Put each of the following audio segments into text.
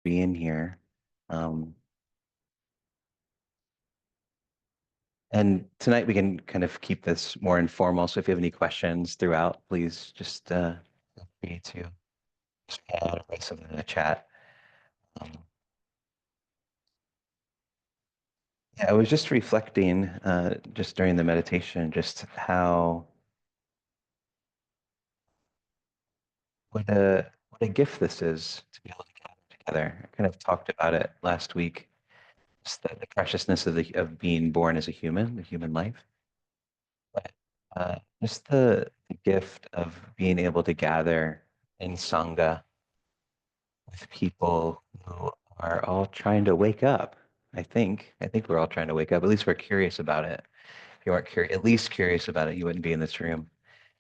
being here. Um, and tonight we can kind of keep this more informal. So if you have any questions throughout, please just feel free to just add or write something in the chat. Um, yeah, I was just reflecting just during the meditation, just how what a gift this is to be able to gather together. I kind of talked about it last week, just the preciousness of being born as a human, the human life. But just the gift of being able to gather in Sangha with people who are all trying to wake up. I think we're all trying to wake up. At least we're curious about it. If you weren't curious, at least curious about it, you wouldn't be in this room.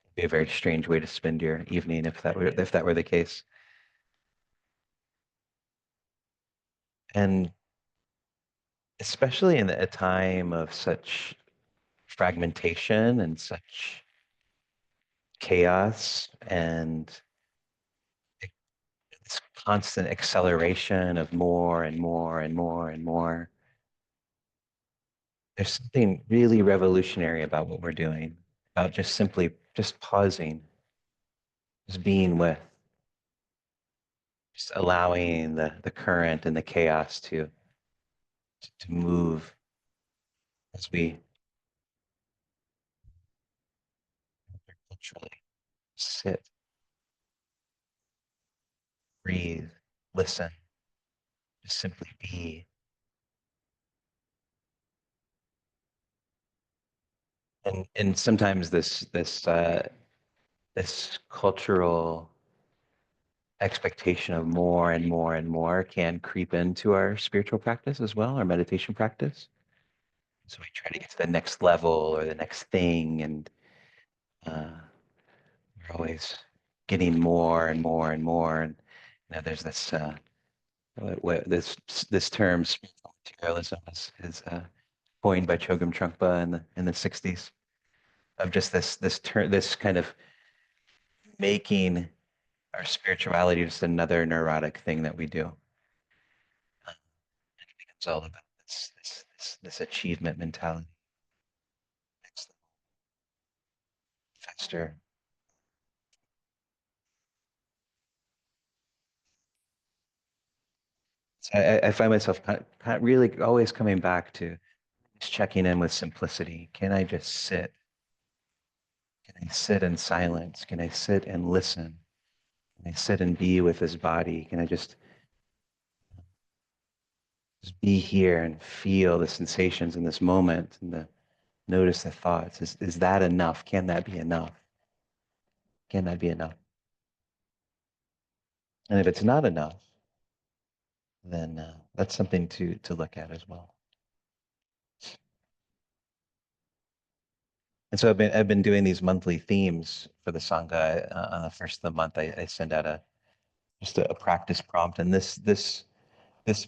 It'd be a very strange way to spend your evening if that were the case. And especially in a time of such fragmentation and such chaos and this constant acceleration of more and more and more and more. There's something really revolutionary about what we're doing, about just simply just pausing, just being with, just allowing the current and the chaos to move as we literally sit, breathe, listen, just simply be. And sometimes this cultural expectation of more and more and more can creep into our spiritual practice as well, our meditation practice. So we try to get to the next level or the next thing, and uh, we're always getting more and more and more. And there's this this term, spiritual materialism, is coined by Chogyam Trungpa in the '60s, of just this kind of making our spirituality just another neurotic thing that we do. It's all about this achievement mentality. Next level, faster. So I find myself kind of really always coming back to just checking in with simplicity. Can I just sit? Can I sit in silence? Can I sit and listen? Can I sit and be with this body? Can I just be here and feel the sensations in this moment and notice the thoughts? Is that enough? Can that be enough? Can that be enough? And if it's not enough, then that's something to look at as well. And so I've been doing these monthly themes for the Sangha. On the first of the month, I send out just a practice prompt, and this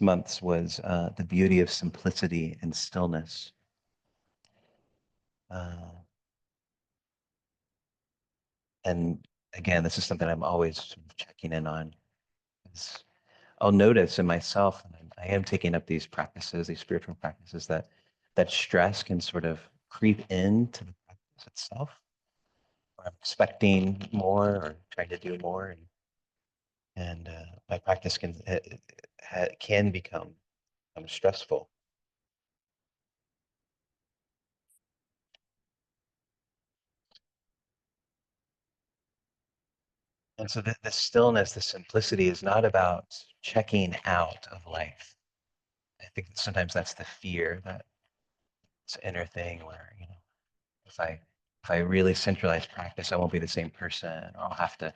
month's was the beauty of simplicity and stillness. Uh, and again, this is something I'm always sort of checking in on. Is I'll notice in myself, and I am taking up these practices, these spiritual practices, that stress can sort of creep into the practice itself. Or I'm expecting more or trying to do more, and my practice can become stressful. And so the stillness, the simplicity is not about checking out of life. I think sometimes that's the fear, that it's an inner thing where, if I if I really centralize practice, I won't be the same person, or I'll have to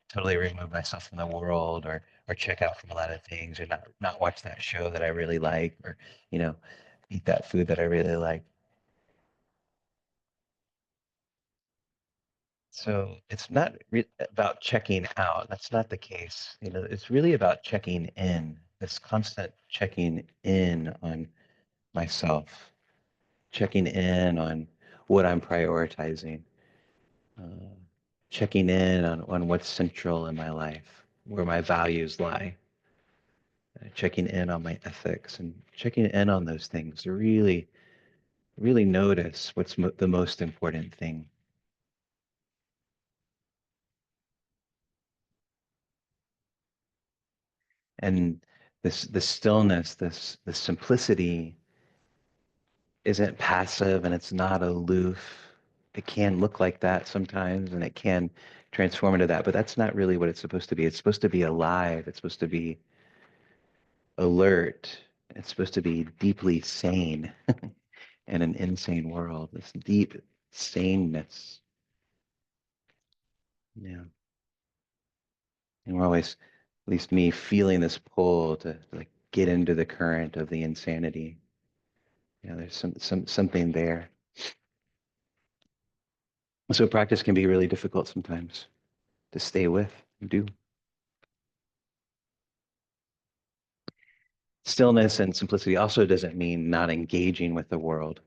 totally remove myself from the world, or check out from a lot of things, or not watch that show that I really like, or you know, eat that food that I really like. So it's not about checking out. That's not the case. It's really about checking in, this constant checking in on myself, checking in on what I'm prioritizing, uh, checking in on what's central in my life, where my values lie. checking in on my ethics and checking in on those things to really, really notice what's the most important thing. And this stillness, this simplicity isn't passive and it's not aloof. It can look like that sometimes and it can transform into that, but that's not really what it's supposed to be. It's supposed to be alive. It's supposed to be alert. It's supposed to be deeply sane in an insane world. This deep saneness. Yeah. And we're always, at least me, feeling this pull to like get into the current of the insanity. There's something there. So practice can be really difficult sometimes to stay with and do. Stillness and simplicity also doesn't mean not engaging with the world.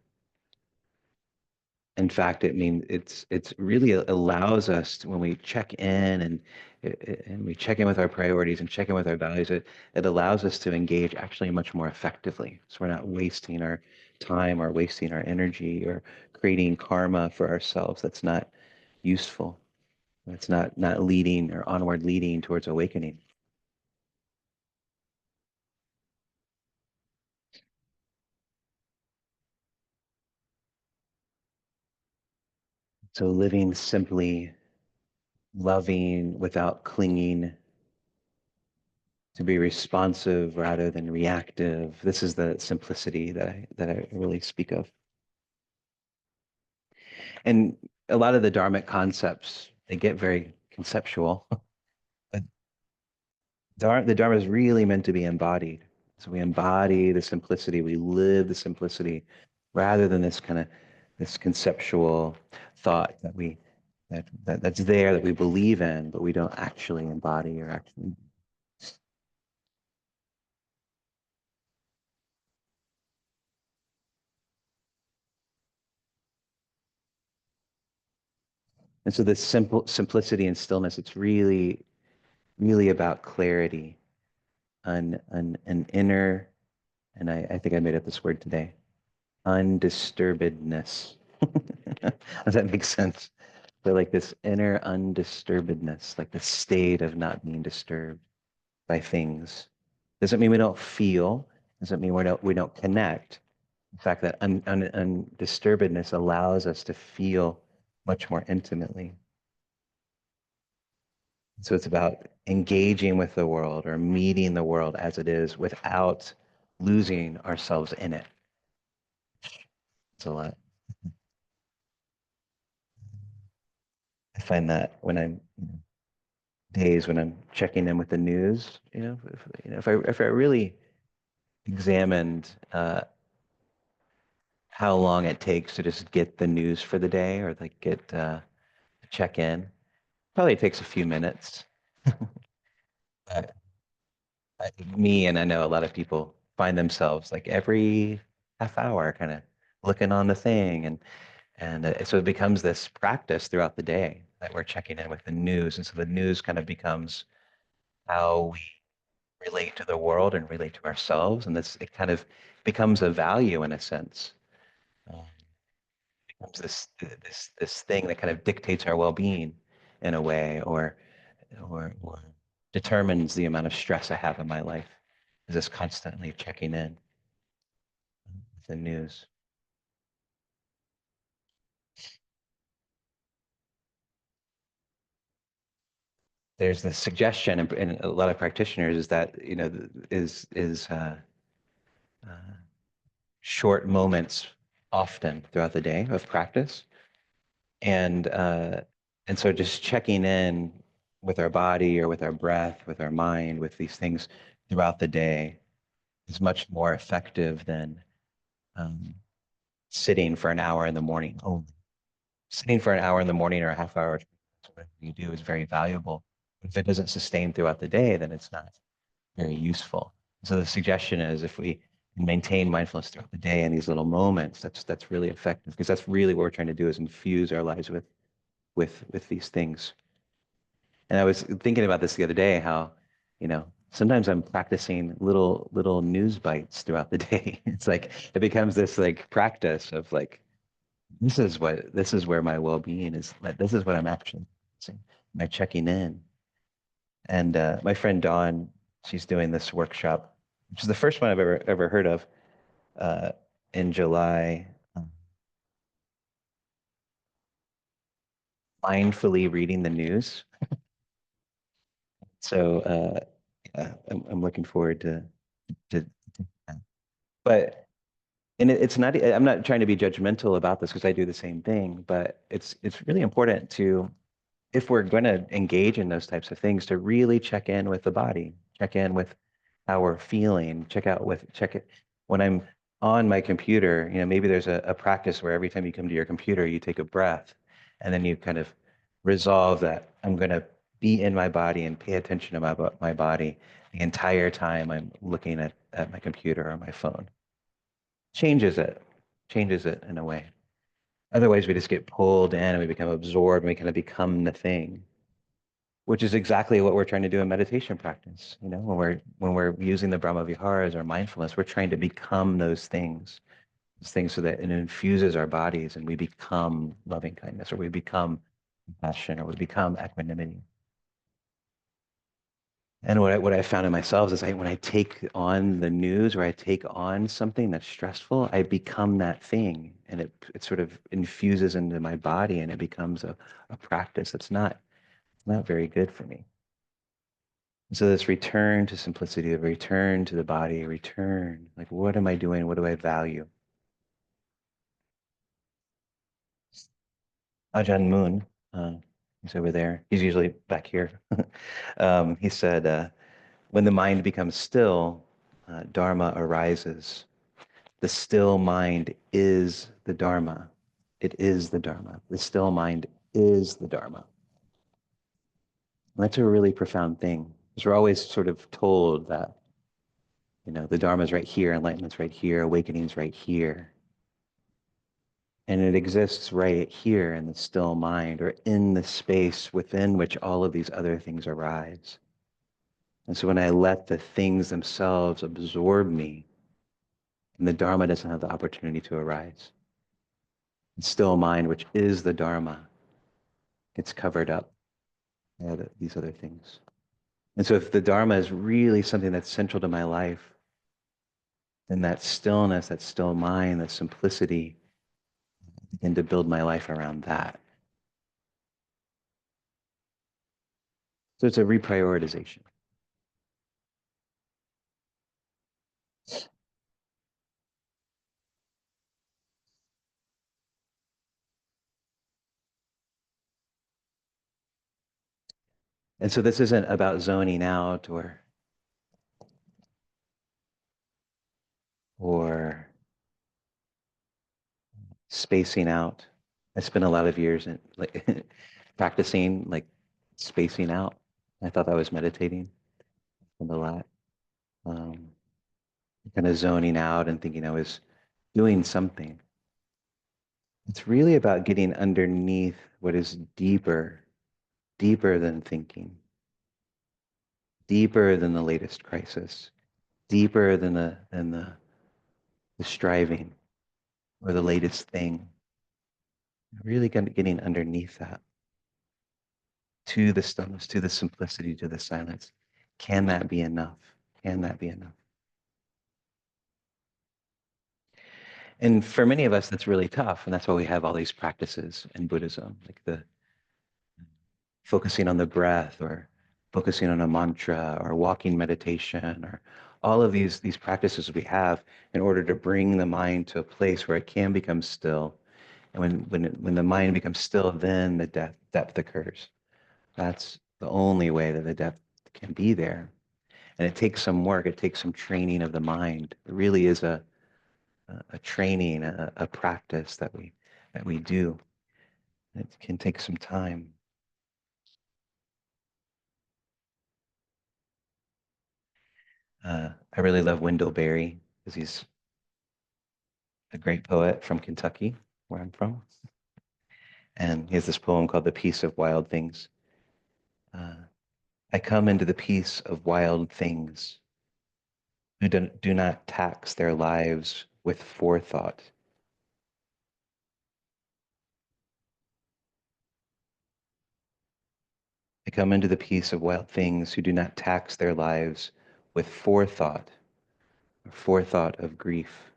In fact, it means it's really allows us to, when we check in and we check in with our priorities and check in with our values, it allows us to engage actually much more effectively. So we're not wasting our time or wasting our energy or creating karma for ourselves that's not useful. That's not leading or onward leading towards awakening. So living simply, loving without clinging, to be responsive rather than reactive. This is the simplicity that I really speak of. And a lot of the Dharmic concepts, they get very conceptual. But the Dharma is really meant to be embodied. So we embody the simplicity, we live the simplicity rather than this kind of this conceptual thought that's there that we believe in, but we don't actually embody or actually. And so this simplicity and stillness, it's really, really about clarity, an inner, and I think I made up this word today, undisturbedness. Does that make sense? So like this inner undisturbedness, like the state of not being disturbed by things. Doesn't mean we don't feel, doesn't mean we don't connect. In fact, that undisturbedness allows us to feel much more intimately. So it's about engaging with the world or meeting the world as it is without losing ourselves in it. It's a lot. I find that when I'm days when I'm checking in with the news, if I really examined how long it takes to just get the news for the day or like get check in, probably takes a few minutes. But me and I know a lot of people find themselves like every half hour kind of looking on the thing and so it becomes this practice throughout the day that we're checking in with the news and so the news kind of becomes how we relate to the world and relate to ourselves and this it kind of becomes a value in a sense. um, becomes this thing that kind of dictates our well-being in a way or determines the amount of stress I have in my life is this constantly checking in with the news. There's the suggestion in a lot of practitioners is that is uh, short moments often throughout the day of practice and uh, and so just checking in with our body or with our breath with our mind with these things throughout the day is much more effective than um, sitting for an hour in the morning. Oh, sitting for an hour in the morning or a half hour, whatever you do, is very valuable. But if it doesn't sustain throughout the day, then it's not very useful. So the suggestion is if we maintain mindfulness throughout the day in these little moments, that's really effective because that's really what we're trying to do is infuse our lives with these things. And I was thinking about this the other day, how, you know, sometimes I'm practicing little news bites throughout the day. It's like it becomes this like practice of like this is where my well-being is. Like, this is what I'm actually practicing. Am I checking in? And my friend Dawn, she's doing this workshop, which is the first one I've ever heard of, uh, in July. Mindfully reading the news. So yeah, I'm looking forward to that. But and it's not. I'm not trying to be judgmental about this because I do the same thing. But it's really important to, if we're going to engage in those types of things, to really check in with the body, check in with how we're feeling, check it when I'm on my computer. Maybe there's a practice where every time you come to your computer, you take a breath, and then you kind of resolve that I'm going to be in my body and pay attention to my body the entire time I'm looking at my computer or my phone. Changes it, changes it in a way. Otherwise, we just get pulled in and we become absorbed and we kind of become the thing, which is exactly what we're trying to do in meditation practice. When we're using the Brahma Viharas or mindfulness, we're trying to become those things so that it infuses our bodies and we become loving kindness, or we become compassion, or we become equanimity. And what I found in myself is when I take on the news or I take on something that's stressful, I become that thing, and it sort of infuses into my body, and it becomes a practice that's not very good for me. So this return to simplicity, a return to the body, a return, like what am I doing? What do I value? Ajahn Mun, he's over there. He's usually back here. He said, when the mind becomes still, Dharma arises. The still mind is the Dharma. It is the Dharma. The still mind is the Dharma. And that's a really profound thing, because we're always sort of told that, the Dharma is right here, enlightenment's right here, awakening's right here. And it exists right here in the still mind, or in the space within which all of these other things arise. And so when I let the things themselves absorb me, and the Dharma doesn't have the opportunity to arise, the still mind, which is the Dharma, gets covered up by these other things. And so if the Dharma is really something that's central to my life, then that stillness, that still mind, that simplicity, I begin to build my life around that. So it's a reprioritization. And so this isn't about zoning out or spacing out. I spent a lot of years in like practicing like spacing out. I thought that was meditating and a lot. Um, Kind of zoning out and thinking I was doing something. It's really about getting underneath what is deeper, deeper than thinking, deeper than the latest crisis, deeper than the striving or the latest thing. Really getting underneath that, to the stillness, to the simplicity, to the silence. Can that be enough? Can that be enough? And for many of us, that's really tough. And that's why we have all these practices in Buddhism, like the focusing on the breath, or focusing on a mantra, or walking meditation, or all of these practices we have in order to bring the mind to a place where it can become still. And when the mind becomes still, then the depth occurs. That's the only way that the depth can be there. And it takes some work. It takes some training of the mind. It really is a training, a practice that we do. It can take some time. I really love Wendell Berry because he's a great poet from Kentucky, where I'm from. And he has this poem called "The Peace of Wild Things." Uh, I come into the peace of wild things who do not tax their lives with forethought. I come into the peace of wild things who do not tax their lives with forethought, or forethought of grief.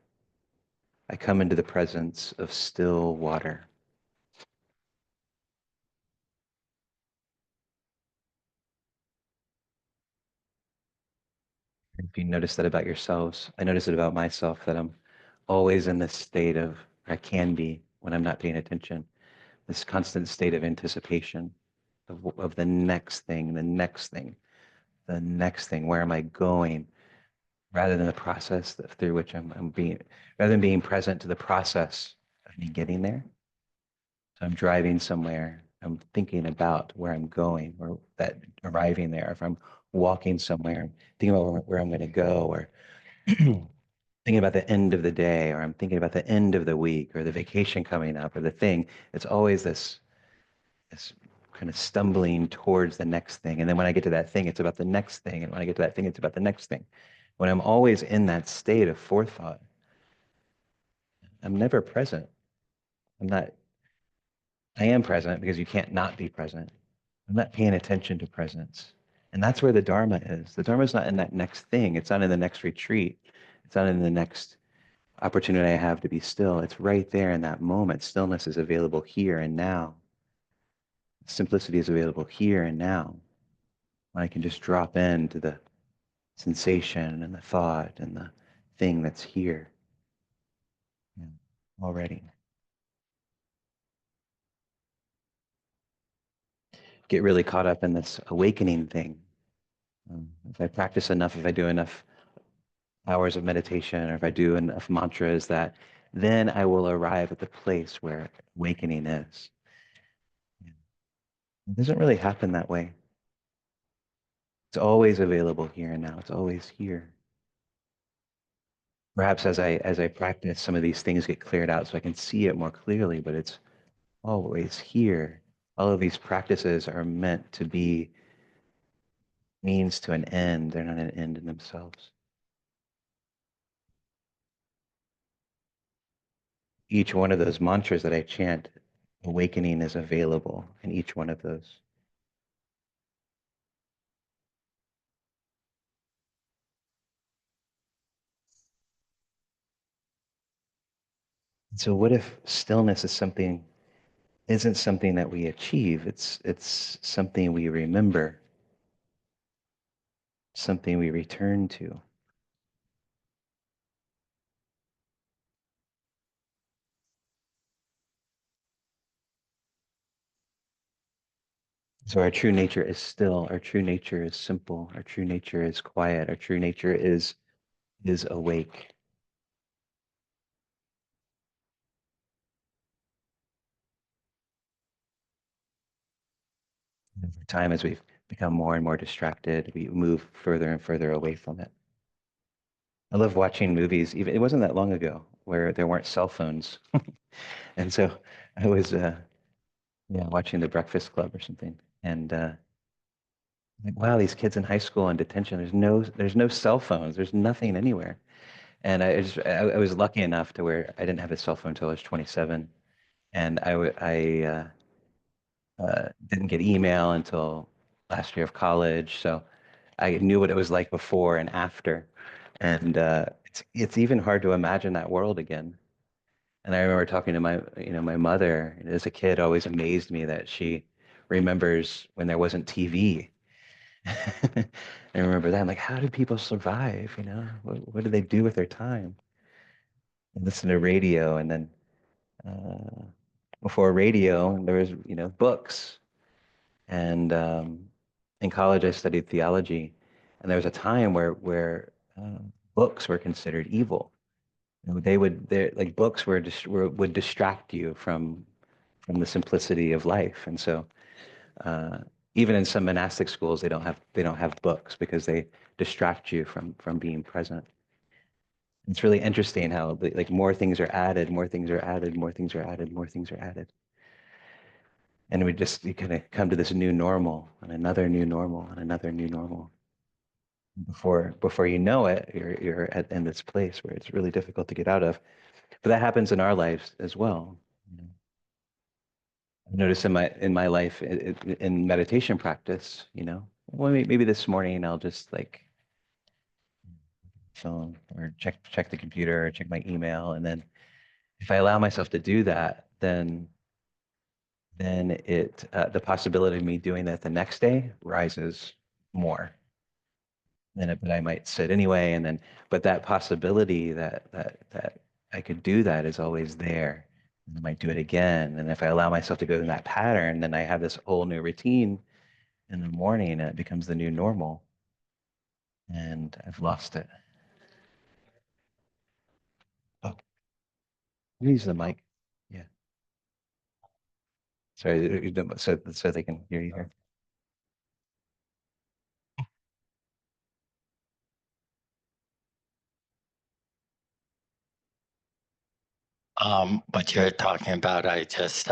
I come into the presence of still water. If you notice that about yourselves, I notice it about myself that I'm always in this state of, or I can be when I'm not paying attention, this constant state of anticipation of the next thing, the next thing, the next thing. Where am I going? Rather than the process through which I'm being, rather than being present to the process of me getting there. So I'm driving somewhere, I'm thinking about where I'm going or that arriving there. If I'm walking somewhere, I'm thinking about where I'm going to go, or thinking about the end of the day, or I'm thinking about the end of the week or the vacation coming up or the thing. It's always this kind of stumbling towards the next thing. And then when I get to that thing, it's about the next thing. And when I get to that thing, it's about the next thing. When I'm always in that state of forethought, I'm never present. I'm not, I am present because you can't not be present. I'm not paying attention to presence. And that's where the Dharma is. The Dharma is not in that next thing. It's not in the next retreat. It's not in the next opportunity I have to be still. It's right there in that moment. Stillness is available here and now. Simplicity is available here and now. When I can just drop into the sensation and the thought and the thing that's here, yeah, already. Get really caught up in this awakening thing. If I practice enough, if I do enough hours of meditation, or if I do enough mantras, that then I will arrive at the place where awakening is. Yeah. It doesn't really happen that way. It's always available here and now. It's always here. Perhaps as I practice, some of these things get cleared out so I can see it more clearly, but it's always here. All of these practices are meant to be means to an end. They're not an end in themselves. Each one of those mantras that I chant, awakening is available in each one of those. So what if stillness is something isn't something that we achieve? It's something we remember, something we return to. So our true nature is still, our true nature is simple, our true nature is quiet, our true nature is awake. Over time, as we've become more and more distracted, we move further and further away from it. I love watching movies. Even it wasn't that long ago where there weren't cell phones, and so I was yeah, watching The Breakfast Club or something, and like, wow, these kids in high school in detention. There's no cell phones. There's nothing anywhere. And I was lucky enough to where I didn't have a cell phone until I was 27, and I didn't get email until last year of college. So I knew what it was like before and after, and it's even hard to imagine that world again. And I remember talking to my mother as a kid. Always amazed me that she remembers when there wasn't TV. I remember that. I'm like, how did people survive? What did they do with their time? And listen to radio, and then uh, before radio, there was books. And in college, I studied theology, and there was a time where books were considered evil. Like books would distract you from the simplicity of life, and so uh, even in some monastic schools, they don't have books because they distract you from being present. It's really interesting how like more things are added, more things are added, more things are added, more things are added. And we just you kind of come to this new normal and another new normal and another new normal. Before you know it, you're in this place where it's really difficult to get out of. But that happens in our lives as well. You know, I've noticed in my life in meditation practice, well, maybe this morning I'll just like phone or check the computer or check my email, and then if I allow myself to do that, then it the possibility of me doing that the next day rises more. But I might sit anyway, and then but that possibility that I could do that is always there. And I might do it again, and if I allow myself to go in that pattern, then I have this whole new routine in the morning, and it becomes the new normal. And I've lost it. Oh, use the mic. Yeah, sorry, so they can hear you here. What you're talking about, I just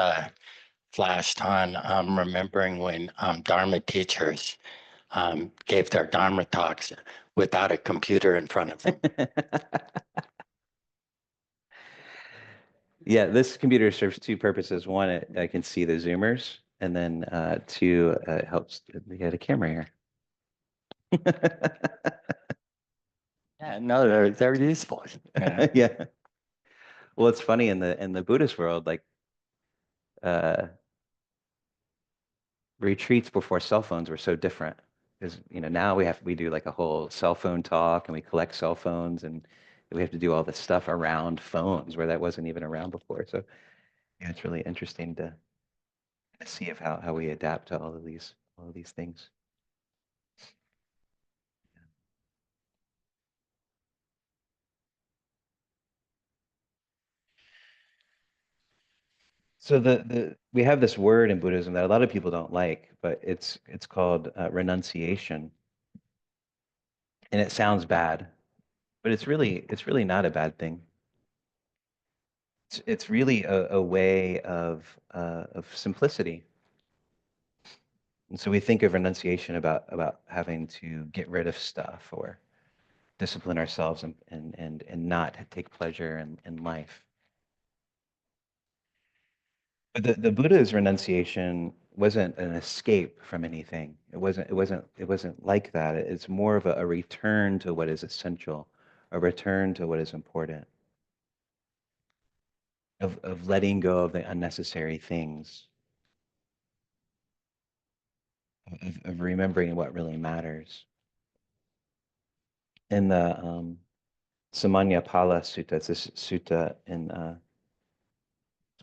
flashed on remembering when Dharma teachers gave their Dharma talks without a computer in front of them. Yeah, this computer serves two purposes. One, I can see the zoomers, and then two, it helps. We had a camera here. Yeah, no, they're useful. Yeah. Well, it's funny in the Buddhist world, like uh, retreats before cell phones were so different. Because now we do like a whole cell phone talk, and we collect cell phones, and we have to do all this stuff around phones where that wasn't even around before. So yeah, it's really interesting to see of how we adapt to all of these things. So the we have this word in Buddhism that a lot of people don't like, but it's called renunciation, and it sounds bad, but it's really not a bad thing. It's really a way of simplicity. And so we think of renunciation about having to get rid of stuff or discipline ourselves and not take pleasure in life. But the Buddha's renunciation wasn't an escape from anything. It wasn't like that. It's more of a return to what is essential, a return to what is important, of letting go of the unnecessary things, of remembering what really matters. In the Samanyapala Sutta, it's this sutta in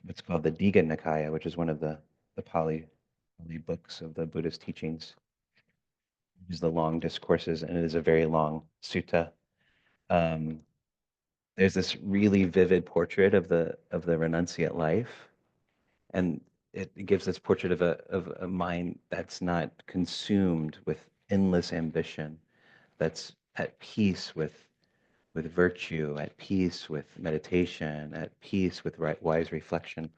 what's called the Digha Nikaya, which is one of the Pali books of the Buddhist teachings. Is the long discourses, and it is a very long sutta. Um, there's this really vivid portrait of the renunciate life, and it gives this portrait of a mind that's not consumed with endless ambition, that's at peace with virtue, at peace with meditation, at peace with wise reflection.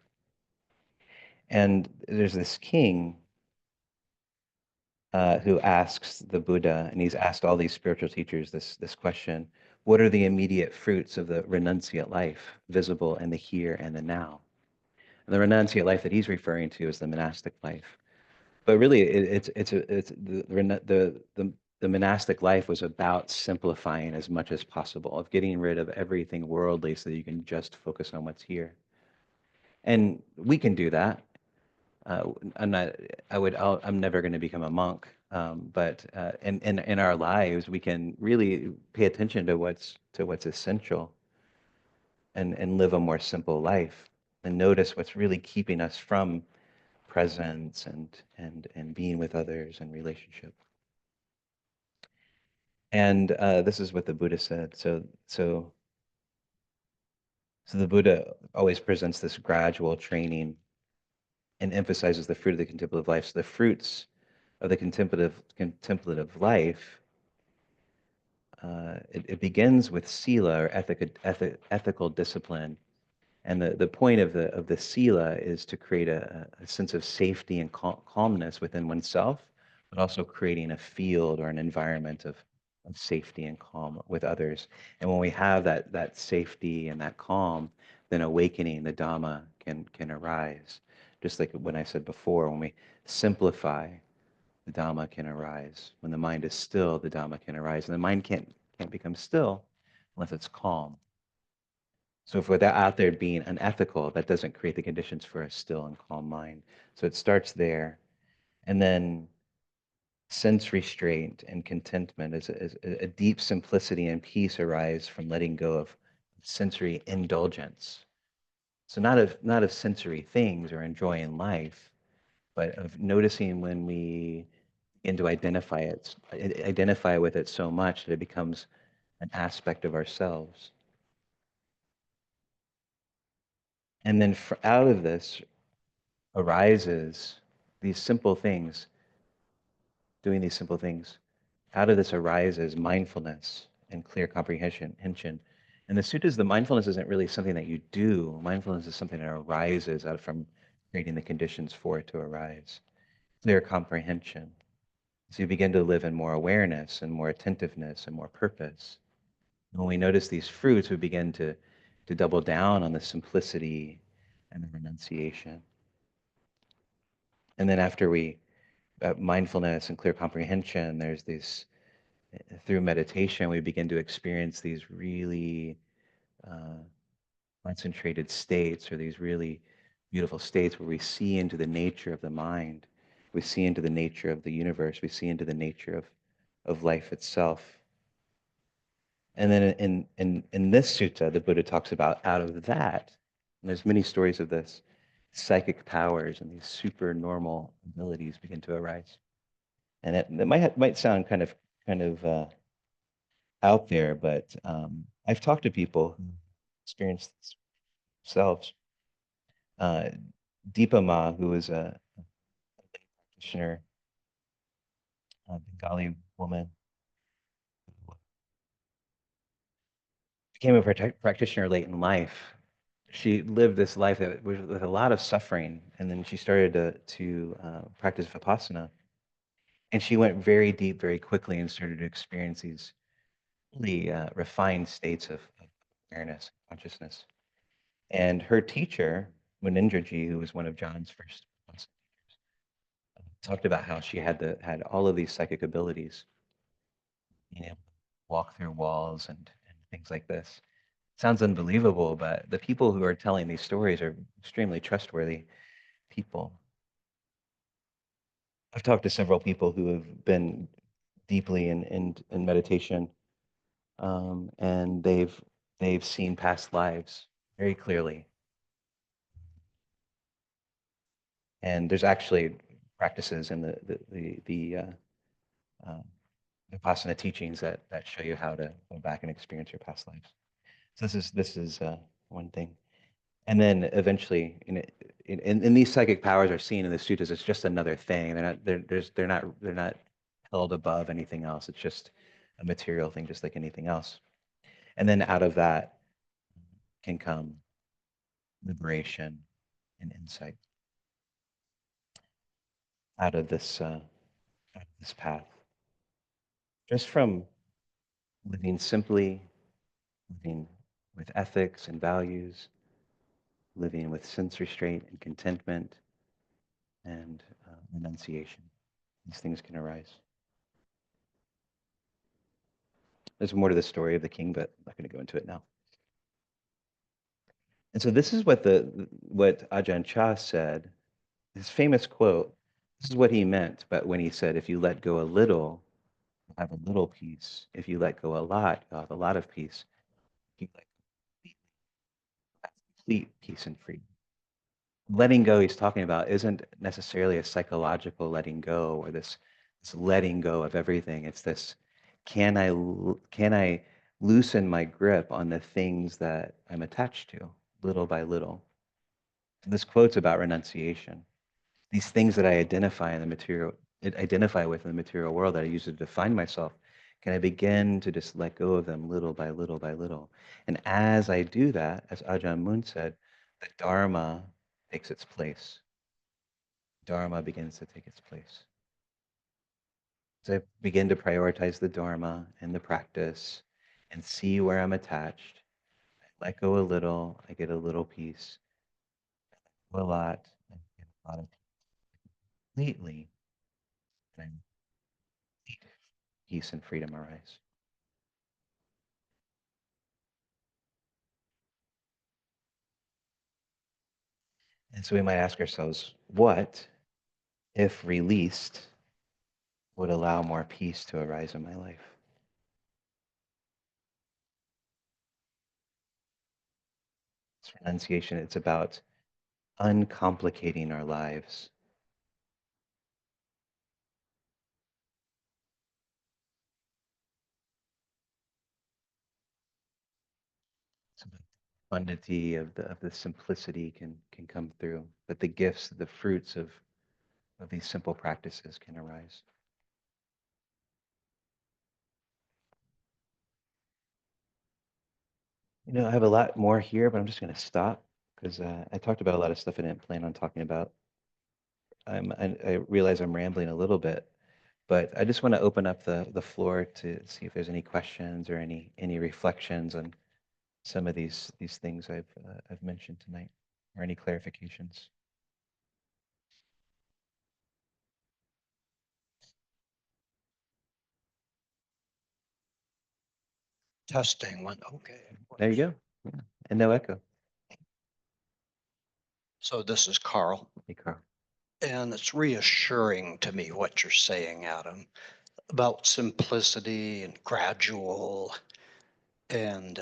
And there's this king who asks the Buddha, and he's asked all these spiritual teachers this question: what are the immediate fruits of the renunciate life, visible in the here and the now? And the renunciate life that he's referring to is the monastic life. But really, it's the monastic life was about simplifying as much as possible, of getting rid of everything worldly so that you can just focus on what's here. And we can do that. I'm not. I'm never going to become a monk. But in our lives, we can really pay attention to what's essential and live a more simple life and notice what's really keeping us from presence and being with others and relationship. And this is what the Buddha said. So the Buddha always presents this gradual training and emphasizes the fruit of the contemplative life. So the fruits of the contemplative life, it begins with sila or ethical discipline, And the point of the sila is to create a sense of safety and calmness within oneself, but also creating a field or an environment of safety and calm with others. And when we have that safety and that calm, then awakening, the Dhamma can arise. Just like when I said before, when we simplify, the Dhamma can arise. When the mind is still, the Dhamma can arise. And the mind can't become still unless it's calm. So if without out there being unethical, that doesn't create the conditions for a still and calm mind. So it starts there. And then sense restraint and contentment is a deep simplicity and peace arise from letting go of sensory indulgence. So not of sensory things or enjoying life, but of noticing when we begin to identify with it so much that it becomes an aspect of ourselves. And then out of this arises these simple things, doing these simple things. Out of this arises mindfulness and clear comprehension. And the suttas, the mindfulness isn't really something that you do. Mindfulness is something that arises out from creating the conditions for it to arise. Clear comprehension. So you begin to live in more awareness and more attentiveness and more purpose. And when we notice these fruits, we begin to double down on the simplicity and the renunciation. And then after we mindfulness and clear comprehension, there's these, through meditation, we begin to experience these really uh, concentrated states, or these really beautiful states where we see into the nature of the mind, we see into the nature of the universe, we see into the nature of life itself. And then in this sutta, the Buddha talks about out of that, and there's many stories of this, psychic powers and these super normal abilities begin to arise. And it might sound kind of out there, but I've talked to people who experienced this themselves. Uh, Deepa Ma, who was a practitioner, a Bengali woman, who became a practitioner late in life. She lived this life that was with a lot of suffering, and then she started to practice vipassana, and she went very deep very quickly and started to experience these really refined states of awareness, consciousness. And her teacher, Munindraji, who was one of John's first teachers, talked about how she had all of these psychic abilities, being able to walk through walls and things like this. Sounds unbelievable, but the people who are telling these stories are extremely trustworthy people. I've talked to several people who have been deeply in meditation, and they've seen past lives very clearly. And there's actually practices in uh, Vipassana teachings that show you how to go back and experience your past lives. So this is one thing. And then eventually, in these psychic powers are seen in the suttas. It's just another thing. They're not held above anything else. It's just a material thing, just like anything else. And then out of that can come liberation and insight. Out of this path, just from living simply, living with ethics and values, living with sense restraint and contentment and renunciation. These things can arise. There's more to the story of the king, but I'm not going to go into it now. And so this is what Ajahn Chah said, his famous quote. This is what he meant, but when he said, if you let go a little, you'll have a little peace. If you let go a lot, you'll have a lot of peace. If you let go, you'll have complete peace and freedom. Letting go he's talking about isn't necessarily a psychological letting go, or this letting go of everything. It's this, can I loosen my grip on the things that I'm attached to little by little. This quote's about renunciation. These things that I identify with in the material world that I use to define myself, can I begin to just let go of them little by little by little? And as I do that, as Ajahn Mun said, the Dharma takes its place. Dharma begins to take its place. So I begin to prioritize the Dharma and the practice and see where I'm attached. I let go a little, I get a little peace. A lot, I get a lot of completely, and peace and freedom arise. And so we might ask ourselves, what, if released, would allow more peace to arise in my life? It's renunciation. It's about uncomplicating our lives. It's about the abundantly of the simplicity can come through, but the gifts, the fruits of these simple practices can arise. I have a lot more here, but I'm just going to stop because I talked about a lot of stuff I didn't plan on talking about. I realize I'm rambling a little bit, but I just want to open up the floor to see if there's any questions or any reflections on some of these things I've mentioned tonight, or any clarifications. Testing one. Okay. There you go. Yeah. And no echo. So this is Carl, Hey, Carl. and it's reassuring to me what you're saying, Adam, about simplicity and gradual. And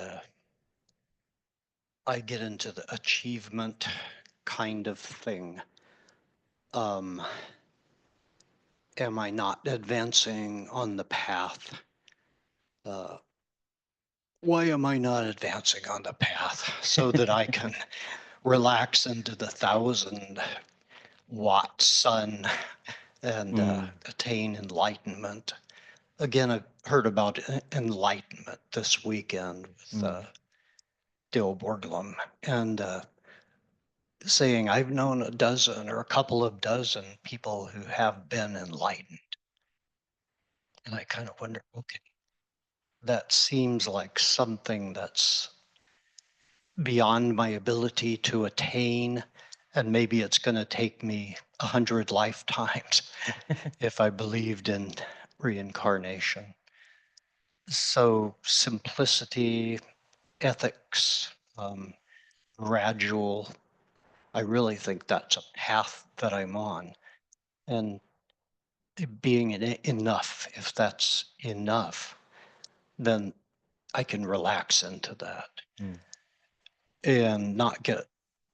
I get into the achievement kind of thing. Am I not advancing on the path? Why am I not advancing on the path so that I can relax into the 1,000-watt sun and attain enlightenment? Again, I heard about enlightenment this weekend with Dale Borglum, and saying I've known a dozen or a couple of dozen people who have been enlightened. And I kind of wonder, okay, that seems like something that's beyond my ability to attain. And maybe it's going to take me 100 lifetimes if I believed in reincarnation. So simplicity, ethics, gradual, I really think that's a path that I'm on. And being enough, if that's enough, then I can relax into that and not get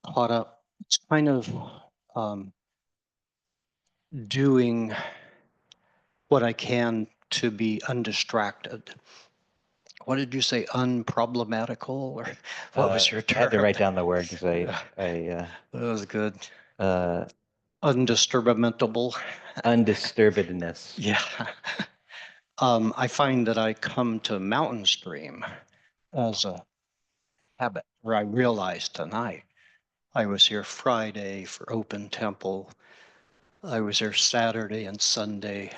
caught up. It's kind of doing what I can to be undistracted. What did you say? Unproblematical, or what was your term? I had to write down the word because that was good. uh, Undisturbable. undisturbedness. Yeah. I find that I come to Mountain Stream as a habit, where I realized tonight I was here Friday for Open Temple. I was here Saturday and Sunday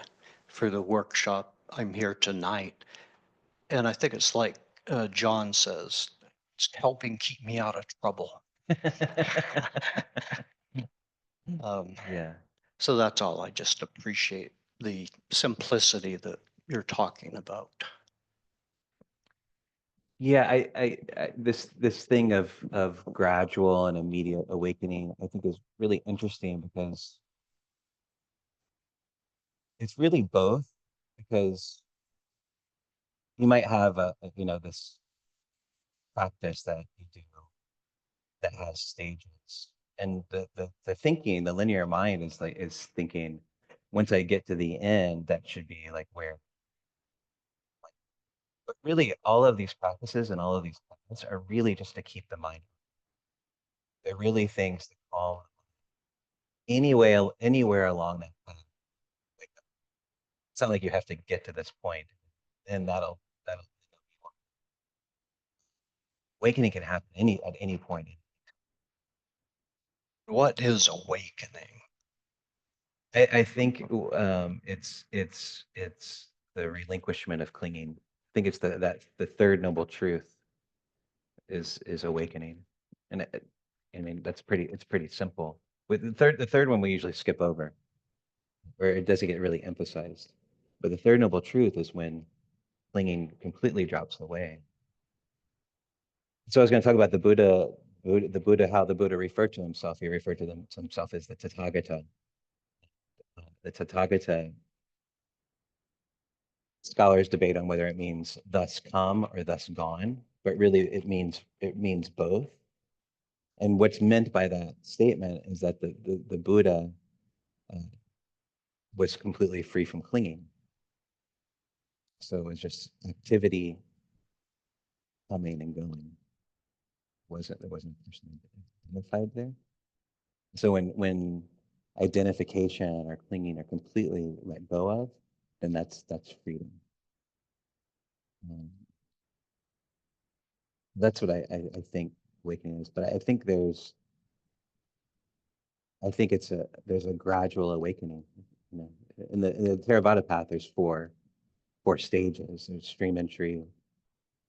for the workshop. I'm here tonight. And I think it's like John says, it's helping keep me out of trouble. Yeah. So that's all. I just appreciate the simplicity that you're talking about. Yeah, this thing of gradual and immediate awakening, I think is really interesting because it's really both. Because you might have this practice that you do that has stages, and the thinking, the linear mind is thinking, once I get to the end, that should be like where. But really, all of these practices and all of these plans are really just to keep the mind. They're really things to calm anywhere along that path. Like, it's not like you have to get to this point, and that'll awakening can happen at any point. What is awakening? I think it's the relinquishment of clinging. I think it's the third noble truth is awakening, and I mean it's pretty simple. With the third one we usually skip over, or it doesn't get really emphasized. But the third noble truth is when clinging completely drops away. So I was going to talk about how the Buddha referred to himself. He referred to himself as the Tathagata. The Tathagata, scholars debate on whether it means thus come or thus gone, but really it means both. And what's meant by that statement is that the Buddha uh, was completely free from clinging. So it was just activity coming and going. There wasn't a person identified there. So when identification or clinging are completely let go of, then that's freedom. Um, that's what I think awakening is. But I think there's a gradual awakening. You know, in the Theravada path, there's four stages. There's stream entry.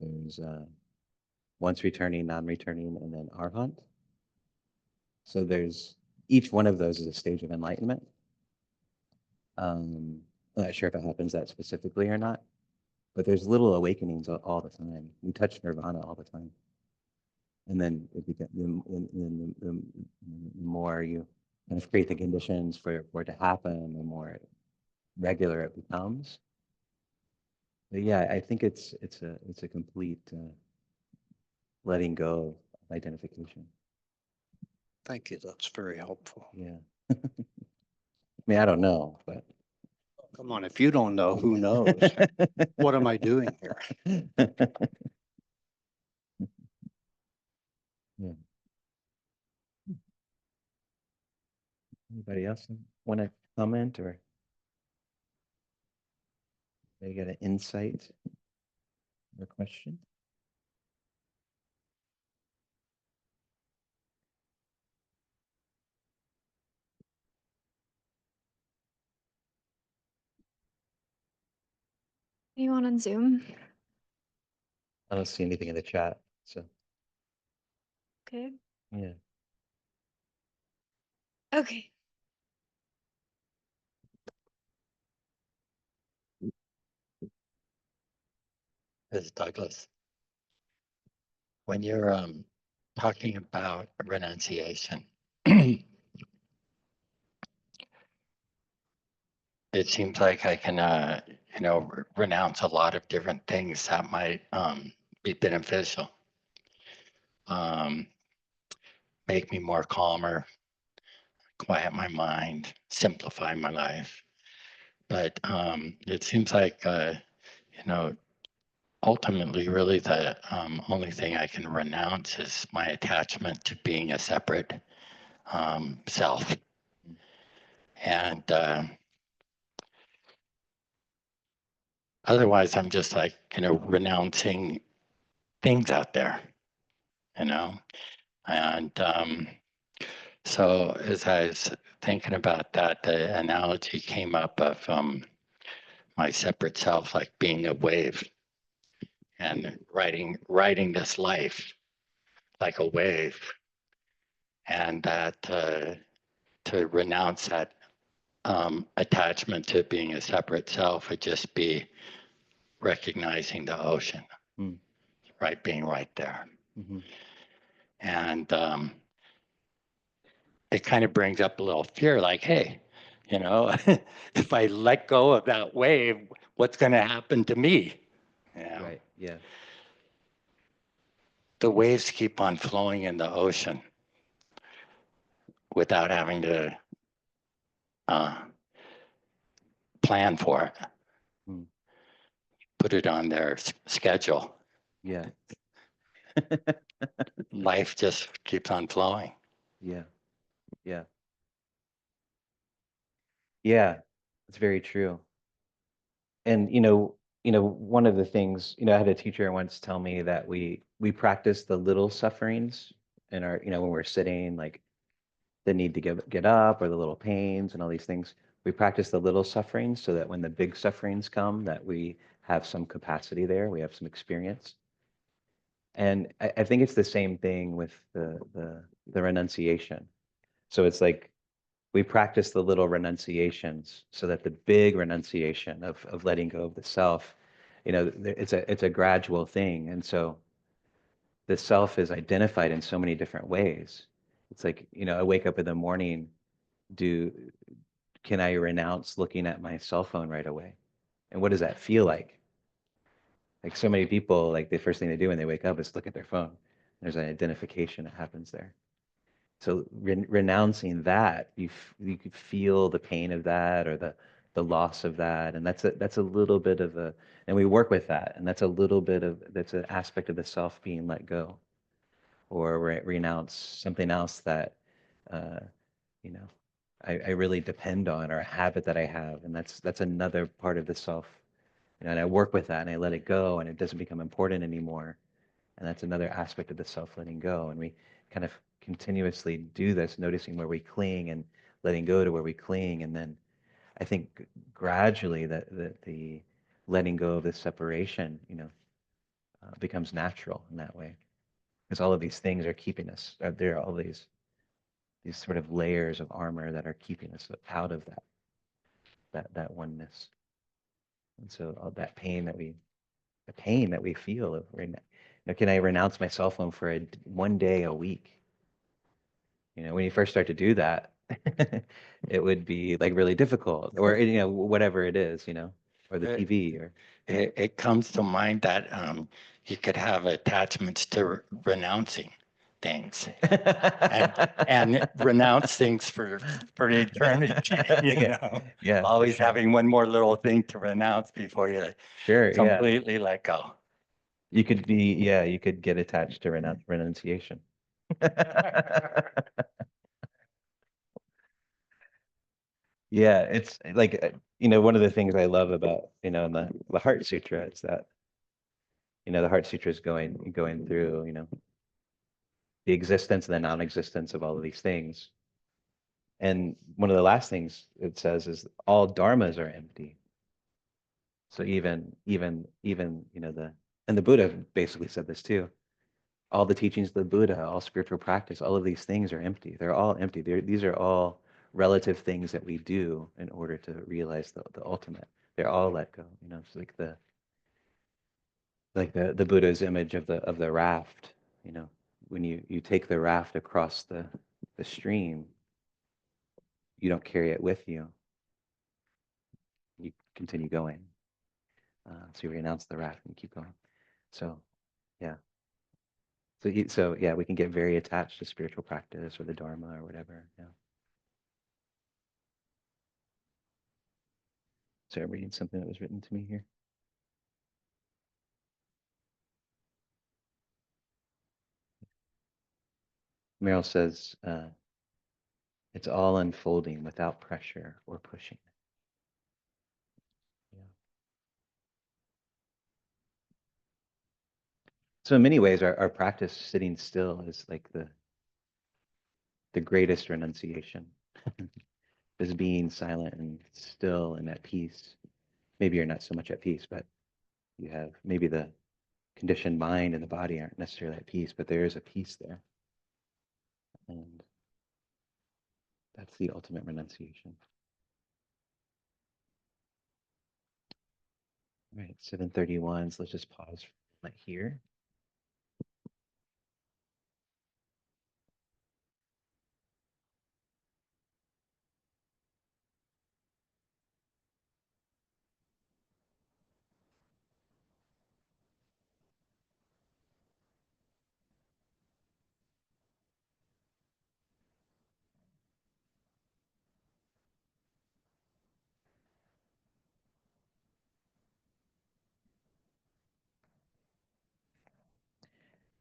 There's once returning, non-returning, and then arhat. So there's each one of those is a stage of enlightenment. I'm not sure if it happens that specifically or not, but there's little awakenings all the time. We touch nirvana all the time, and then it becomes the more you kind of create the conditions for it to happen, the more regular it becomes. But yeah, I think it's a complete letting go of identification. Thank you. That's very helpful. Yeah. I mean, I don't know, but Come on, if you don't know, who knows? What am I doing here? Yeah. Anybody else want to comment or they got an insight or question? Anyone on Zoom? I don't see anything in the chat, so Okay. yeah. Okay. This is Douglas. When you're talking about renunciation, it seems like I can, renounce a lot of different things that might be beneficial, um, make me more calmer, quiet my mind, simplify my life. But it seems like, ultimately, really the only thing I can renounce is my attachment to being a separate self. And otherwise, I'm just like, renouncing things out there, you know? And so as I was thinking about that, the analogy came up of my separate self, like being a wave and riding this life like a wave. And that to renounce that attachment to being a separate self would just be recognizing the ocean, right? Being right there. Mm-hmm. And it kind of brings up a little fear like, hey, if I let go of that wave, what's going to happen to me? Right. Yeah. The waves keep on flowing in the ocean without having to plan for it, put it on their schedule. Yeah. Life just keeps on flowing. Yeah. Yeah. Yeah. It's very true. And one of the things, I had a teacher once tell me that we practice the little sufferings in our, when we're sitting, like the need to get up or the little pains and all these things. We practice the little sufferings so that when the big sufferings come, that we have some capacity there, we have some experience. And I think it's the same thing with the renunciation. So it's like we practice the little renunciations so that the big renunciation of letting go of the self, it's a gradual thing. And so the self is identified in so many different ways. It's like, I wake up in the morning, do can I renounce looking at my cell phone right away? And what does that feel like? Like so many people, like the first thing they do when they wake up is look at their phone. There's an identification that happens there. So renouncing that, you could feel the pain of that or the loss of that, and that's a little bit of a, and we work with that, and that's a little bit of that's an aspect of the self being let go, or renounce something else that, uh, you know, I really depend on, or a habit that I have, and that's another part of the self. And I work with that, and I let it go, and it doesn't become important anymore. And that's another aspect of the self letting go. And we kind of continuously do this, noticing where we cling and letting go to where we cling. And then I think gradually that the letting go of this separation, becomes natural in that way. Because all of these things are keeping us. There are all these sort of layers of armor that are keeping us out of that oneness. And so all that pain the pain that we feel of, can I renounce my cell phone for one day a week? When you first start to do that, it would be like really difficult, or whatever it is, or the TV, or It comes to mind that you could have attachments to renouncing things and renounce things for eternity. Yeah, Always sure. having one more little thing to renounce before you Sure, yeah. completely let go. You could get attached to renunciation. Yeah, it's like, one of the things I love about, in the Heart Sutra is that, the Heart Sutra is going through, the existence and the non-existence of all of these things. And one of the last things it says is all dharmas are empty. So even, and the Buddha basically said this too. All the teachings of the Buddha, all spiritual practice, all of these things are empty. They're all empty. These are all relative things that we do in order to realize the ultimate. They're all let go. It's like the Buddha's image of the raft. When you take the raft across the stream, you don't carry it with you. You continue going. So you renounce the raft and you keep going. So yeah. So yeah, we can get very attached to spiritual practice or the Dharma or whatever. Yeah. So I'm reading something that was written to me here. Meryl says, it's all unfolding without pressure or pushing. Yeah. So in many ways, our practice sitting still is like the greatest renunciation. Is being silent and still and at peace. Maybe you're not so much at peace, but you have maybe the conditioned mind and the body aren't necessarily at peace, but there is a peace there. And that's the ultimate renunciation. All right, 7:31. So let's just pause for a moment here.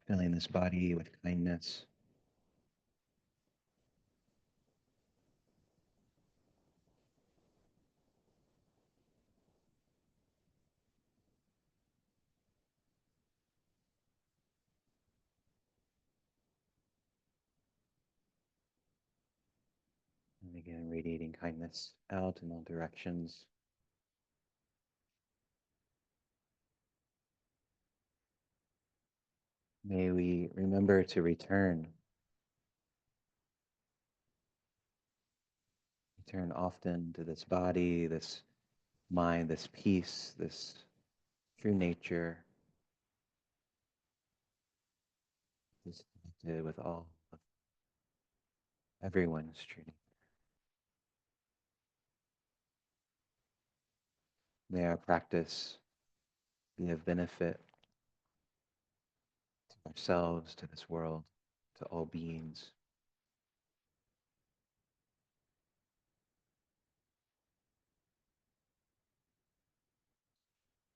Filling this body with kindness. Again, radiating kindness out in all directions. May we remember to return often to this body, this mind, this peace, this true nature, is connected with all of everyone's true nature. May our practice be of benefit to ourselves, to this world, to all beings.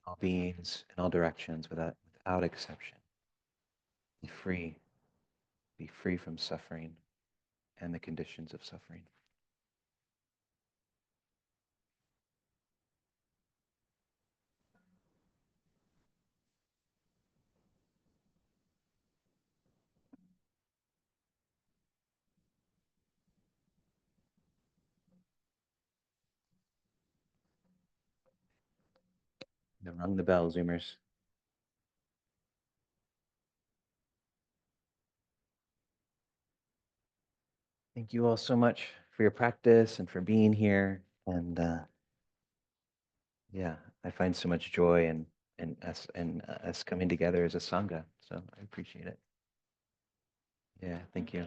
All beings in all directions without exception. Be free from suffering and the conditions of suffering. Now rung the bell, Zoomers. Thank you all so much for your practice and for being here. And yeah, I find so much joy in us coming together as a Sangha. So I appreciate it. Yeah, thank you.